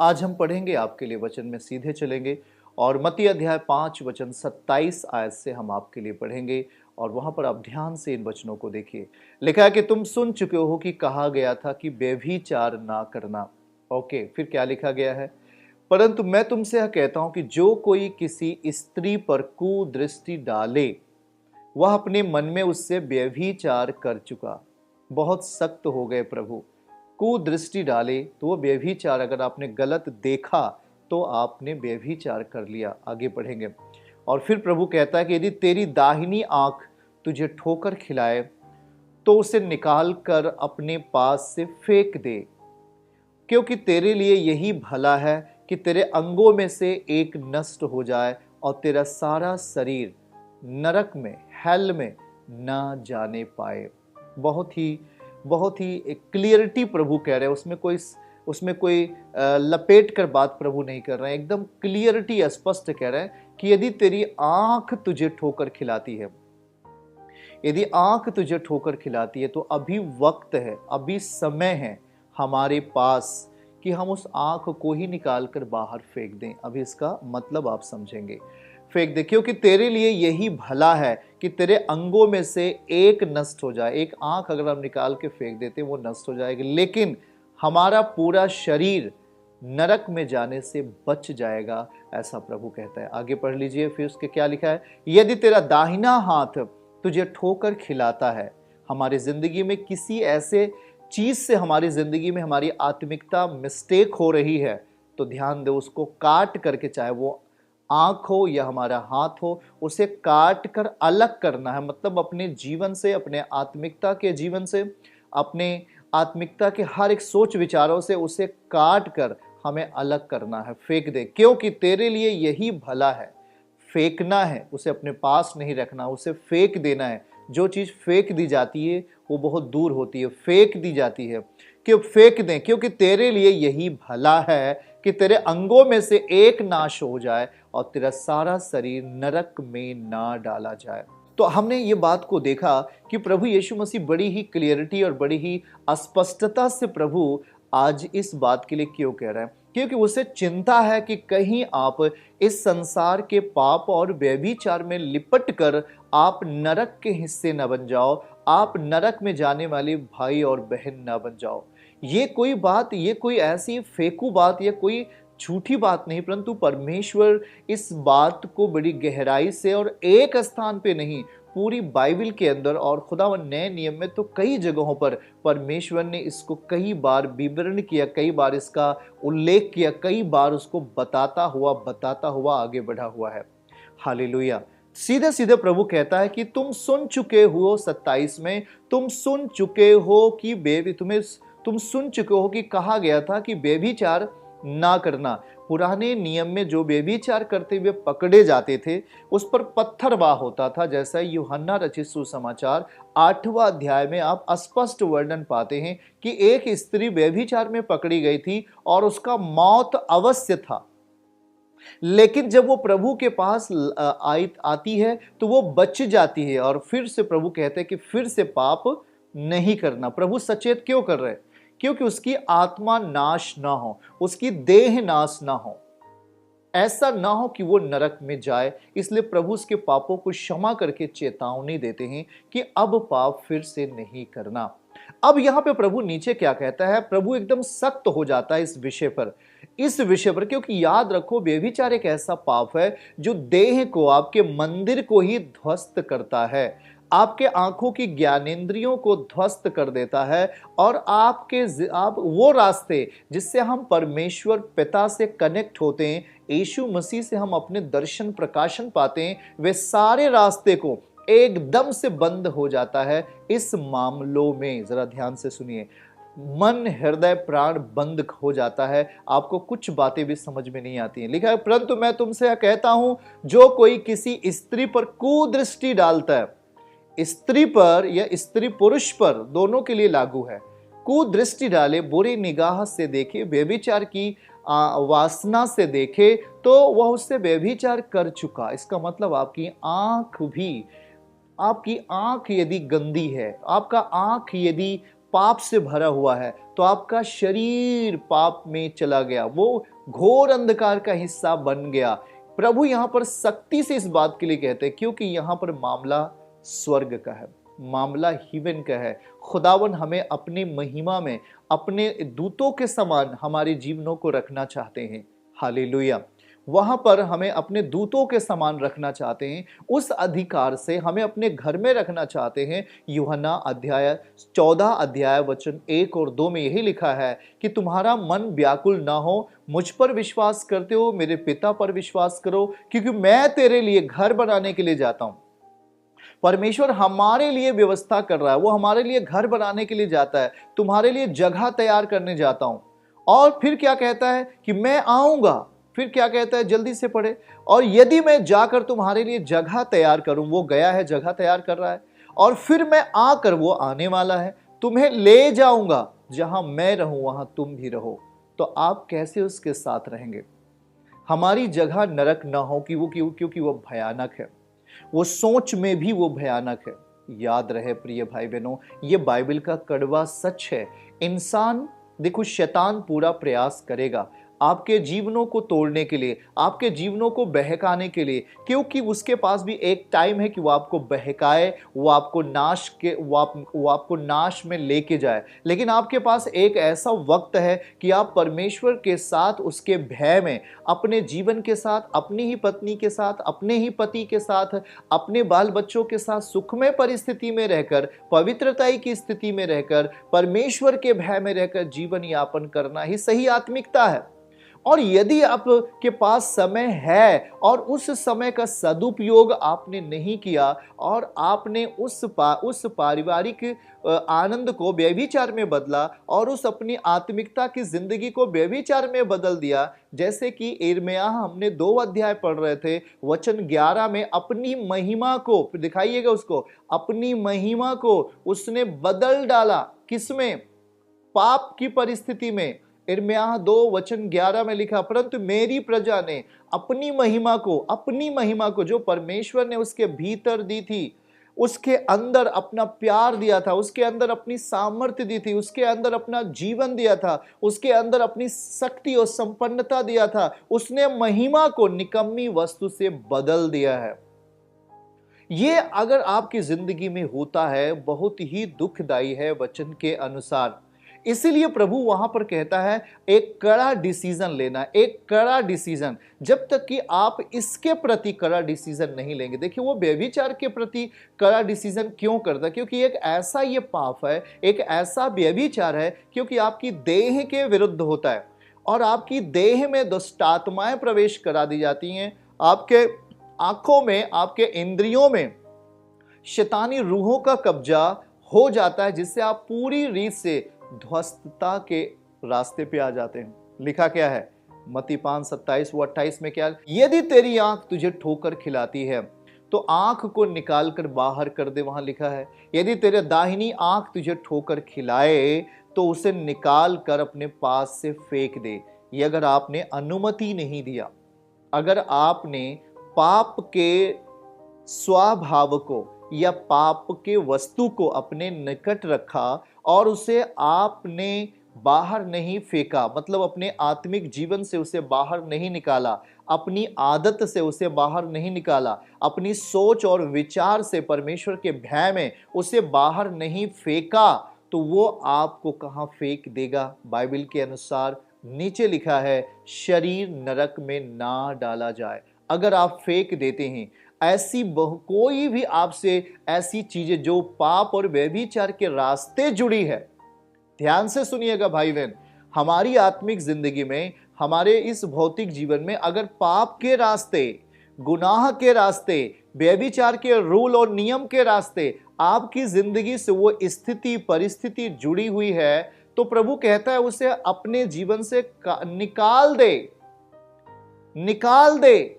आज हम पढ़ेंगे आपके लिए वचन में सीधे चलेंगे और मत्ती अध्याय 5 वचन 27 आयत से हम आपके लिए पढ़ेंगे और वहां पर आप ध्यान से इन वचनों को देखिए। लिखा है कि तुम सुन चुके हो कि कहा गया था कि व्यभिचार ना करना। ओके, फिर क्या लिखा गया है? परंतु मैं तुमसे यह कहता हूं कि जो कोई किसी स्त्री पर कुदृष्टि डाले वह अपने मन में उससे व्यभिचार कर चुका। बहुत सख्त हो गए प्रभु। कुदृष्टि डाले तो वो व्यभिचार, अगर आपने गलत देखा तो आपने व्यभिचार कर लिया। आगे बढ़ेंगे और फिर प्रभु कहता है कि यदि तेरी दाहिनी आंख तुझे ठोकर खिलाए तो उसे निकाल कर अपने पास से फेंक दे, क्योंकि तेरे लिए यही भला है कि तेरे अंगों में से एक नष्ट हो जाए और तेरा सारा शरीर नरक में, हेल में ना जाने पाए। बहुत ही एक क्लियरिटी प्रभु कह रहे हैं। उसमें कोई लपेट कर बात प्रभु नहीं कर रहे हैं। एकदम क्लियरिटी स्पष्ट कह रहे हैं कि यदि तेरी आंख तुझे ठोकर खिलाती है, यदि आंख तुझे ठोकर खिलाती है तो अभी वक्त है, अभी समय है हमारे पास कि हम उस आंख को ही निकाल कर बाहर फेंक दें। अभी इसका मतलब आप समझेंगे। फेंक दे, क्योंकि तेरे लिए यही भला है कि तेरे अंगों में से एक नष्ट हो जाए। एक आंख अगर हम निकाल के फेंक देते वो नष्ट हो जाएगी, लेकिन हमारा पूरा शरीर नरक में जाने से बच जाएगा, ऐसा प्रभु कहता है। आगे पढ़ लीजिए फिर उसके क्या लिखा है। यदि तेरा दाहिना हाथ तुझे ठोकर खिलाता है, हमारी जिंदगी में किसी ऐसे चीज से हमारी जिंदगी में हमारी आत्मिकता मिस्टेक हो रही है तो ध्यान दे, उसको काट करके, चाहे वो आंख हो या हमारा हाथ हो, उसे काट कर अलग करना है। मतलब अपने जीवन से, अपने आत्मिकता के जीवन से, अपने आत्मिकता के हर एक सोच विचारों से उसे काट कर हमें अलग करना है, फेंक दे, क्योंकि तेरे लिए यही भला है। फेंकना है, उसे अपने पास नहीं रखना, उसे फेंक देना है। जो चीज फेंक दी जाती है वो बहुत दूर होती है, फेंक दी जाती है। क्यों फेंक दें? क्योंकि तेरे लिए यही भला है कि तेरे अंगों में से एक नाश हो जाए और तेरा सारा शरीर नरक में ना डाला जाए। तो हमने ये बात को देखा कि प्रभु यीशु मसीह बड़ी ही क्लियरिटी और बड़ी ही स्पष्टता से प्रभु आज इस बात के लिए क्यों कह रहे हैं, क्योंकि उसे चिंता है कि कहीं आप इस संसार के पाप और व्यभिचार में लिपट कर आप नरक के हिस्से न बन जाओ, आप नरक में जाने वाले भाई और बहन न बन जाओ। ये कोई बात, ये कोई ऐसी फेकू बात या कोई झूठी बात नहीं, परंतु परमेश्वर इस बात को बड़ी गहराई से और एक स्थान पे नहीं, पूरी बाइबल के अंदर और खुदावन नए नियम में तो कई जगहों पर परमेश्वर ने इसको कई बार विवरण किया, कई बार इसका उल्लेख किया, कई बार उसको बताता हुआ आगे बढ़ा हुआ है। हालेलुया। सीधे सीधे प्रभु कहता है कि तुम सुन चुके हो, 27 में तुम सुन चुके हो कि तुम सुन चुके हो कि कहा गया था कि व्यभिचार ना करना। पुराने नियम में जो व्यभिचार करते हुए पकड़े जाते थे उस पर पत्थरवाह होता था, जैसा यूहन्ना रचित सुसमाचार 8वां अध्याय में आप स्पष्ट वर्णन पाते हैं कि एक स्त्री व्यभिचार में पकड़ी गई थी और उसका मौत अवश्य था। लेकिन जब वो प्रभु के पास आती है तो वो बच जाती है और फिर से प्रभु कहते हैं कि फिर से पाप नहीं करना। प्रभु सचेत क्यों कर रहे हैं? क्योंकि उसकी आत्मा नाश ना हो, उसकी देह नाश ना हो, ऐसा ना हो कि वो नरक में जाए। इसलिए प्रभु उसके पापों को क्षमा करके चेतावनी देते हैं कि अब पाप फिर से नहीं करना। अब यहां पे प्रभु नीचे क्या कहता है? प्रभु एकदम सख्त हो जाता है इस विषय पर, क्योंकि याद रखो, व्यभिचार एक ऐसा पाप है जो देह को, आपके मंदिर को ही ध्वस्त करता है, आपके आंखों की ज्ञानेंद्रियों को ध्वस्त कर देता है और आप वो रास्ते जिससे हम परमेश्वर पिता से कनेक्ट होते हैं, यीशु मसीह से हम अपने दर्शन प्रकाशन पाते हैं, वे सारे रास्ते को एकदम से बंद हो जाता है। इस मामलों में जरा ध्यान से सुनिए, मन, हृदय, प्राण बंद हो जाता है। आपको कुछ बातें भी समझ में नहीं आती हैं। लिखा है, परंतु मैं तुमसे कहता हूं, जो कोई किसी स्त्री पर कुदृष्टि डालता है, स्त्री पर या स्त्री पुरुष पर, दोनों के लिए लागू है, कुदृष्टि डाले, बुरी निगाह से देखे, व्यभिचार की वासना से देखे, तो वह उससे व्यभिचार कर चुका। इसका मतलब आपकी आंख यदि गंदी है, आपका आंख यदि पाप से भरा हुआ है, तो आपका शरीर पाप में चला गया, वो घोर अंधकार का हिस्सा बन गया। प्रभु यहां पर सख्ती से इस बात के लिए कहते हैं क्योंकि यहां पर मामला स्वर्ग का है, मामला हिवन का है। खुदावन हमें अपनी महिमा में अपने दूतों के समान हमारे जीवनों को रखना चाहते हैं। हालेलुया। वहां पर हमें अपने दूतों के समान रखना चाहते हैं, उस अधिकार से हमें अपने घर में रखना चाहते हैं। यूहन्ना 14 वचन 1 और 2 में यही लिखा है कि तुम्हारा मन व्याकुल ना हो, मुझ पर विश्वास करते हो, मेरे पिता पर विश्वास करो, क्योंकि मैं तेरे लिए घर बनाने के लिए जाता हूं। परमेश्वर हमारे लिए व्यवस्था कर रहा है, वो हमारे लिए घर बनाने के लिए जाता है, तुम्हारे लिए जगह तैयार करने जाता हूं। और फिर क्या कहता है कि मैं आऊंगा, फिर क्या कहता है, जल्दी से पढ़े, और यदि मैं जाकर तुम्हारे लिए जगह तैयार करूं, वो गया है, जगह तैयार कर रहा है, और फिर मैं आकर, वो आने वाला है, तुम्हें ले जाऊंगा, जहां मैं रहूं वहां तुम भी रहो। तो आप कैसे उसके साथ रहेंगे? हमारी जगह नरक ना हो कि वो क्योंकि वो भयानक है, वो सोच में भी वो भयानक है। याद रहे प्रिय भाई बहनों, ये बाइबल का कड़वा सच है। इंसान, देखो, शैतान पूरा प्रयास करेगा आपके जीवनों को तोड़ने के लिए, आपके जीवनों को बहकाने के लिए, क्योंकि उसके पास भी एक टाइम है कि वो आपको बहकाए, वो आपको नाश में लेके जाए। लेकिन आपके पास एक ऐसा वक्त है कि आप परमेश्वर के साथ, उसके भय में, अपने जीवन के साथ, अपनी ही पत्नी के साथ, अपने ही पति के साथ, अपने बाल बच्चों के साथ सुखमय परिस्थिति में रहकर, पवित्रता की स्थिति में रहकर, परमेश्वर के भय में रहकर जीवन यापन करना ही सही आत्मिकता है। और यदि आपके पास समय है और उस समय का सदुपयोग आपने नहीं किया और आपने उस पारिवारिक आनंद को व्यभिचार में बदला और उस अपनी आत्मिकता की जिंदगी को व्यभिचार में बदल दिया, जैसे कि यिर्मयाह हमने 2 अध्याय पढ़ रहे थे, वचन 11 में अपनी महिमा को, दिखाइएगा उसको, अपनी महिमा को उसने बदल डाला। किसमें? पाप की परिस्थिति में। यिर्मयाह 2 वचन 11 में लिखा, परंतु मेरी प्रजा ने अपनी महिमा को जो परमेश्वर ने उसके भीतर दी थी, उसके अंदर अपना प्यार दिया था, उसके अंदर अपनी सामर्थ्य दी थी, उसके अंदर अपना जीवन दिया था, उसके अंदर अपनी शक्ति और संपन्नता दिया था, उसने महिमा को निकम्मी वस्तु से बदल दिया है। ये अगर आपकी जिंदगी में होता है, बहुत ही दुखदाई है वचन के अनुसार। इसीलिए प्रभु वहां पर कहता है एक कड़ा डिसीजन लेना, एक कड़ा डिसीजन। जब तक कि आप इसके प्रति कड़ा डिसीजन नहीं लेंगे, देखिए वो व्यभिचार के प्रति कड़ा डिसीजन क्यों करता है? क्योंकि एक ऐसा ये पाप है, एक ऐसा व्यभिचार है, क्योंकि आपकी देह के विरुद्ध होता है और आपकी देह में दुष्ट आत्माएं प्रवेश करा दी जाती हैं, आपके आंखों में, आपके इंद्रियों में शैतानी रूहों का कब्जा हो जाता है, जिससे आप पूरी रीत से ध्वस्तता के रास्ते पे आ जाते हैं। लिखा क्या है मत्ती 5:27-28 में? क्या, यदि तेरी आंख तुझे ठोकर खिलाती है तो आंख को निकाल कर बाहर कर दे। वहां लिखा है यदि तेरे दाहिनी आंख तुझे ठोकर खिलाए तो उसे निकाल कर अपने पास से फेंक दे। ये अगर आपने अनुमति नहीं दिया, अगर आपने पाप के स्वभाव को या पाप के वस्तु को अपने निकट रखा और उसे आपने बाहर नहीं फेंका, मतलब अपने आत्मिक जीवन से उसे बाहर नहीं निकाला, अपनी आदत से उसे बाहर नहीं निकाला, अपनी सोच और विचार से परमेश्वर के भय में उसे बाहर नहीं फेंका, तो वो आपको कहां फेंक देगा? बाइबल के अनुसार नीचे लिखा है शरीर नरक में ना डाला जाए। अगर आप फेंक देते हैं ऐसी कोई भी आपसे ऐसी चीजें जो पाप और व्यभिचार के रास्ते जुड़ी है, ध्यान से सुनिएगा भाई बहन, हमारी आत्मिक जिंदगी में, हमारे इस भौतिक जीवन में अगर पाप के रास्ते, गुनाह के रास्ते, व्यभिचार के रूल और नियम के रास्ते आपकी जिंदगी से वो स्थिति परिस्थिति जुड़ी हुई है, तो प्रभु कहता है उसे अपने जीवन से निकाल दे, निकाल दे।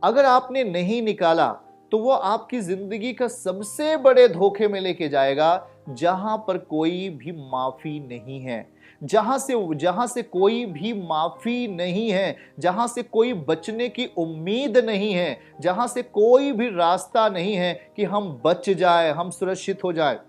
अगर आपने नहीं निकाला तो वो आपकी जिंदगी का सबसे बड़े धोखे में लेके जाएगा, जहां पर कोई भी माफी नहीं है, जहां से कोई भी माफी नहीं है, जहां से कोई बचने की उम्मीद नहीं है, जहां से कोई भी रास्ता नहीं है कि हम बच जाए, हम सुरक्षित हो जाए।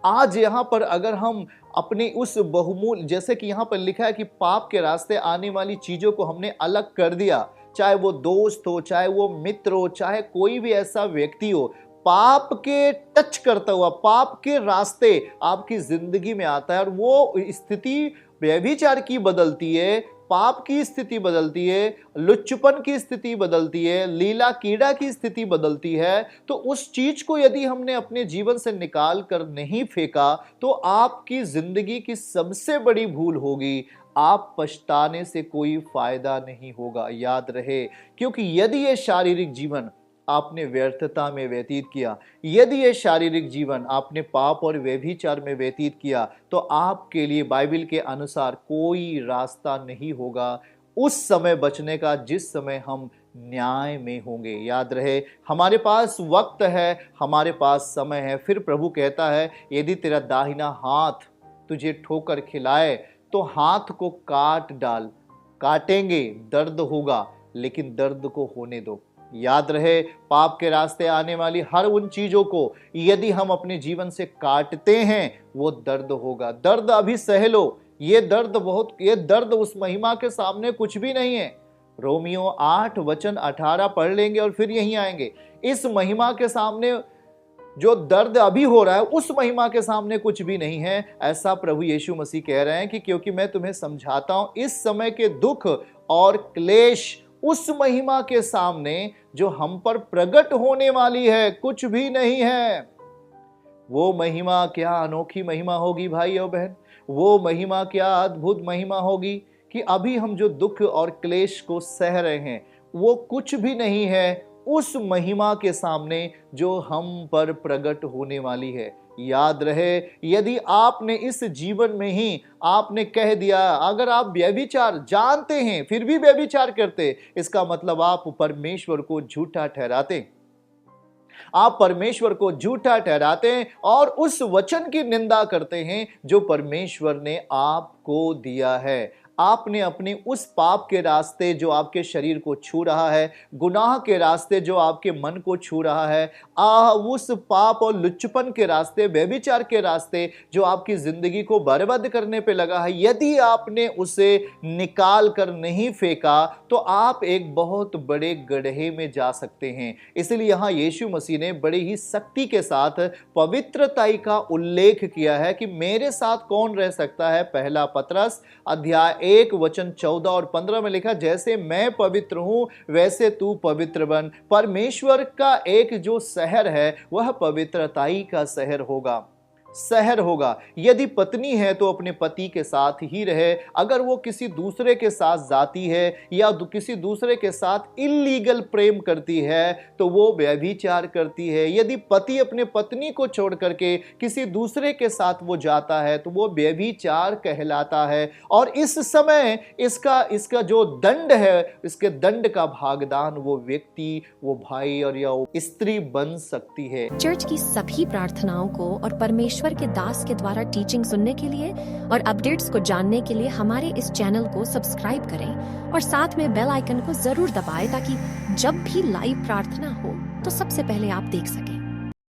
आज यहाँ पर अगर हम अपने उस बहुमूल्य, जैसे कि यहाँ पर लिखा है कि पाप के रास्ते आने वाली चीजों को हमने अलग कर दिया, चाहे वो दोस्त हो, चाहे वो मित्र हो, चाहे कोई भी ऐसा व्यक्ति हो, पाप के टच करता हुआ पाप के रास्ते आपकी जिंदगी में आता है और वो स्थिति व्यभिचार की बदलती है, पाप की स्थिति बदलती है, लुच्चपन की स्थिति बदलती है, लीला कीड़ा की स्थिति बदलती है, तो उस चीज को यदि हमने अपने जीवन से निकाल कर नहीं फेंका तो आपकी जिंदगी की सबसे बड़ी भूल होगी। आप पछताने से कोई फायदा नहीं होगा, याद रहे। क्योंकि यदि ये शारीरिक जीवन आपने व्यर्थता में व्यतीत किया, यदि ये शारीरिक जीवन आपने पाप और व्यभिचार में व्यतीत किया, तो आपके लिए बाइबल के अनुसार कोई रास्ता नहीं होगा उस समय बचने का जिस समय हम न्याय में होंगे। याद रहे, हमारे पास वक्त है, हमारे पास समय है। फिर प्रभु कहता है, यदि तेरा दाहिना हाथ तुझे ठोकर खिलाए तो हाथ को काट डाल। काटेंगे, दर्द होगा, लेकिन दर्द को होने दो। याद रहे, पाप के रास्ते आने वाली हर उन चीजों को यदि हम अपने जीवन से काटते हैं, वो दर्द होगा। दर्द अभी सह लो, ये दर्द उस महिमा के सामने कुछ भी नहीं है। रोमियो 8 वचन 18 पढ़ लेंगे और फिर यहीं आएंगे। इस महिमा के सामने जो दर्द अभी हो रहा है, उस महिमा के सामने कुछ भी नहीं है। ऐसा प्रभु यीशु मसीह कह रहे हैं कि क्योंकि मैं तुम्हें समझाता हूं, इस समय के दुख और क्लेश उस महिमा के सामने जो हम पर प्रकट होने वाली है कुछ भी नहीं है। वो महिमा क्या अनोखी महिमा होगी भाई और बहन, वो महिमा क्या अद्भुत महिमा होगी कि अभी हम जो दुख और क्लेश को सह रहे हैं वो कुछ भी नहीं है उस महिमा के सामने जो हम पर प्रकट होने वाली है। याद रहे, यदि आपने इस जीवन में ही आपने कह दिया, अगर आप व्यभिचार जानते हैं फिर भी व्यभिचार करते, इसका मतलब आप परमेश्वर को झूठा ठहराते, आप परमेश्वर को झूठा ठहराते हैं और उस वचन की निंदा करते हैं जो परमेश्वर ने आपको दिया है। आपने अपने उस पाप के रास्ते जो आपके शरीर को छू रहा है, गुनाह के रास्ते जो आपके मन को छू रहा है, उस पाप और लुच्चपन के रास्ते, व्यभिचार के रास्ते जो आपकी जिंदगी को बर्बाद करने पे लगा है, यदि आपने उसे निकाल कर नहीं फेंका तो आप एक बहुत बड़े गड्ढे में जा सकते हैं। इसलिए यहाँ यीशु मसीह ने बड़े ही सख्ती के साथ पवित्रताई का उल्लेख किया है कि मेरे साथ कौन रह सकता है। पहला पतरस अध्याय 1 वचन 14 और 15 में लिखा, जैसे मैं पवित्र हूं वैसे तू पवित्र बन। परमेश्वर का एक जो शहर है वह पवित्रताई का शहर होगा। यदि पत्नी है तो अपने पति के साथ ही रहे। अगर वो किसी दूसरे के साथ जाती है या किसी दूसरे के साथ इल्लीगल प्रेम करती है तो वो व्यभिचार करती है। यदि पति अपने पत्नी को छोड़ करके किसी दूसरे के साथ वो जाता है तो वो व्यभिचार कहलाता है। और इस समय इसका जो दंड है, इसके दंड का भागदान वो व्यक्ति, वो भाई और या वो स्त्री बन सकती है। चर्च की सभी प्रार्थनाओं को और परमेश्वर के दास के द्वारा टीचिंग सुनने के लिए और अपडेट्स को जानने के लिए हमारे इस चैनल को सब्सक्राइब करें और साथ में बेल आइकन को जरूर दबाएं ताकि जब भी लाइव प्रार्थना हो तो सबसे पहले आप देख सकें।